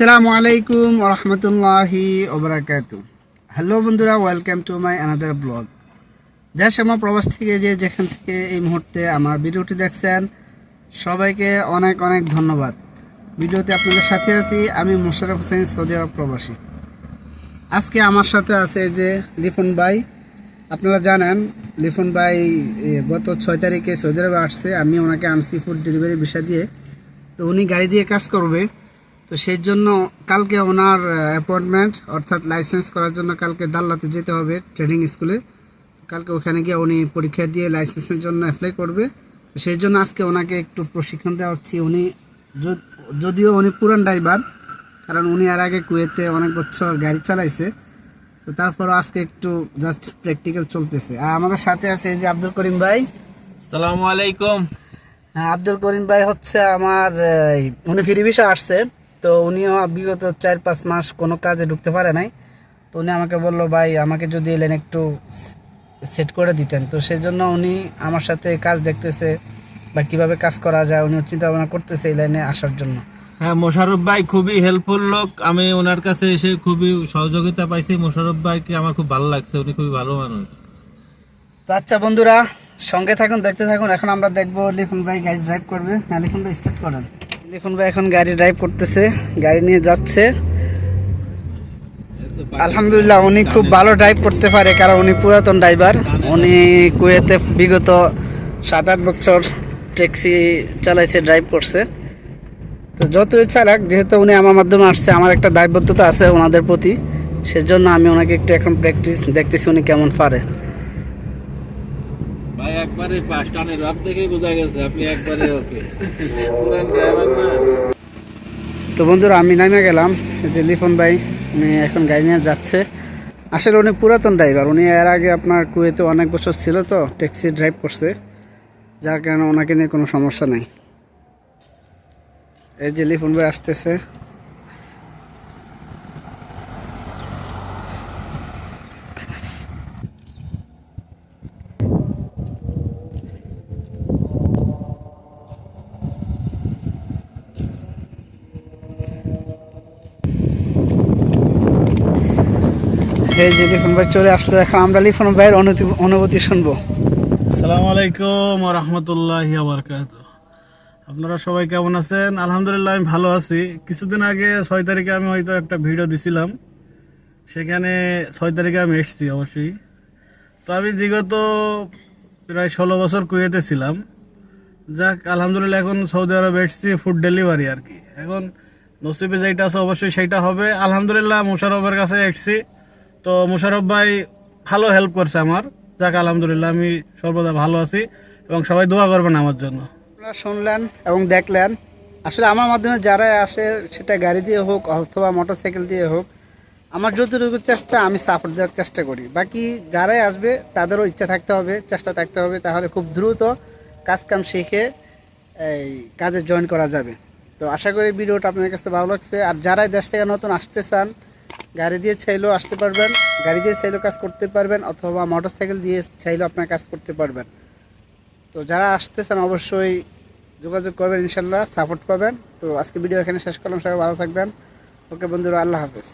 আসসালামু আলাইকুম ওয়া রাহমাতুল্লাহি ওয়া বারাকাতুহু। হ্যালো বন্ধুরা, welcome to my another blog. দেশ এবং প্রবাস থেকে যেখান থেকে এই মুহূর্তে আমার ভিডিওটি দেখছেন, সবাইকে অনেক অনেক ধন্যবাদ। ভিডিওতে আপনাদের সাথে আছি আমি মোশাররফ হোসেন, সৌদি আরব প্রবাসী। আজকে আমার সাথে আছে যে লিফন ভাই। আপনারা জানেন লিফন ভাই গত 6 তারিখে সৌদি আরবে আসছে। আমি ওনাকে আনছি ফুড ডেলিভারি ভিসা দিয়ে, তো উনি গাড়ি দিয়ে কাজ করবে। তো সেই জন্য কালকে ওনার অ্যাপয়েন্টমেন্ট, অর্থাৎ লাইসেন্স করার জন্য কালকে দাল্লাতে যেতে হবে ট্রেনিং স্কুলে। কালকে ওখানে গিয়ে উনি পরীক্ষা দিয়ে লাইসেন্সের জন্য অ্যাপ্লাই করবে। তো সেই জন্য আজকে ওনাকে একটু প্রশিক্ষণ দেওয়া হচ্ছে। উনি যদিও উনি পুরান ড্রাইভার, কারণ উনি এর আগে কুয়েতে অনেক বছর গাড়ি চালাইছে। তো তারপরও আজকে একটু জাস্ট প্র্যাকটিক্যাল চলতেছে। আর আমাদের সাথে আছে এই যে আব্দুল করিম ভাই। আসসালামু আলাইকুম। হ্যাঁ, আব্দুল করিম ভাই হচ্ছে আমার উনি ফ্রি ভিসা আসছে। তো উনিও বিগত 4-5 মাস কোনো কাজে ঢুকতে পারে নাই। তো উনি আমাকে বললো, ভাই আমাকে যদি এলেন একটু সেট করে দিতেন। তো সেই জন্য উনি আমার সাথে কাজ দেখতেছে বা কিভাবে কাজ করা যায়, উনি চিন্তা ভাবনা করতেছে এই লাইনে আসার জন্য। হ্যাঁ, মোশাররফ ভাই খুবই হেল্পফুল লোক। আমি ওনার কাছে এসে খুবই সহযোগিতা পাইছি। মোশাররফ ভাইকে আমার খুব ভালো লাগছে, উনি খুবই ভালো মানুষ। তো আচ্ছা বন্ধুরা, সঙ্গে থাকুন, দেখতে থাকুন। এখন আমরা দেখবো লিফন ভাই গাড়ি ড্রাইভ করবে। হ্যাঁ লিফন ভাই, স্টার্ট করেন। লিফন ভাই এখন গাড়ি ড্রাইভ করতেছে, গাড়ি নিয়ে যাচ্ছে। আলহামদুলিল্লাহ, উনি খুব ভালো ড্রাইভ করতে পারে, কারণ উনি পুরাতন ড্রাইভার। উনি কুয়েতে বিগত 7-8 বছর ট্যাক্সি চালাইছে, ড্রাইভ করছে। তো যতই চালাক, যেহেতু উনি আমার মাধ্যমে আসছে, আমার একটা দায়বদ্ধতা আছে ওনাদের প্রতি। সেজন্য আমি ওনাকে একটু এখন প্র্যাকটিস দেখতেছি উনি কেমন পারে। ভাই একবারে ফার্স্ট টানের রাত দেখেই বোঝা গেছে আপনি একবারে ওকে পুরান ড্রাইভার না। তো বন্ধুরা, আমি নামে গেলাম। যে লিফন ভাই উনি এখন গাড়ি নিয়ে যাচ্ছে। আসলে উনি পুরাতন ড্রাইভার, উনি এর আগে আপনার কুয়েতে অনেক বছর ছিল, তো ট্যাক্সি ড্রাইভ করছে, যার কারণে ওনাকে নিয়ে কোনো সমস্যা নাই। এই যে লিফন ভাই আসতেছে। এই যে লিফন ভাই চলে আসলো। এখন আমরা লিফন ভাইয়ের অনুভূতি শুনবো। আসসালামু আলাইকুম ওয়া রাহমাতুল্লাহি ওয়া বারাকাতুহু। আপনারা সবাই কেমন আছেন? আলহামদুলিল্লাহ আমি ভালো আছি। কিছুদিন আগে 6 তারিখে আমি হয়তো একটা ভিডিও দিছিলাম, সেখানে 6 তারিখে আমি এসেছি অবশ্যই। তো আমি বিগত প্রায় 16 বছর কুয়েতে ছিলাম। যাক আলহামদুলিল্লাহ, এখন সৌদি আরব এসেছি ফুড ডেলিভারি আর কি। এখন নসিবে যেটা আছে অবশ্যই সেটা হবে। আলহামদুলিল্লাহ মোশাররফের কাছে এসেছি, তো মোশাররফ ভাই ভালো হেল্প করছে আমার। যাক আলহামদুলিল্লাহ, আমি সর্বদা ভালো আছি এবং সবাই দোয়া করবেন আমার জন্য। আপনারা শুনলেন এবং দেখলেন, আসলে আমার মাধ্যমে যারা আসে, সেটা গাড়ি দিয়ে হোক অথবা মোটরসাইকেল দিয়ে হোক, আমার যতটুকু চেষ্টা আমি সাপোর্ট দেওয়ার চেষ্টা করি। বাকি যারাই আসবে তাদেরও ইচ্ছা থাকতে হবে, চেষ্টা থাকতে হবে, তাহলে খুব দ্রুত কাজকাম শিখে এই কাজে জয়েন করা যাবে। তো আশা করি ভিডিওটা আপনাদের কাছে ভালো লাগছে। আর যারাই দেশ থেকে নতুন আসতে চান, গাড়ি দিয়ে চাইলেও আসতে পারবেন, গাড়ি দিয়ে চাইলেও কাজ করতে পারবেন, অথবা মোটরসাইকেল দিয়ে চাইলেও আপনার কাজ করতে পারবেন। তো যারা আসতে চান অবশ্যই যোগাযোগ করবেন, ইনশাল্লাহ সাপোর্ট পাবেন। তো আজকে ভিডিও এখানে শেষ করলাম, সবাই ভালো থাকবেন। ওকে বন্ধুরা, আল্লাহ হাফেজ।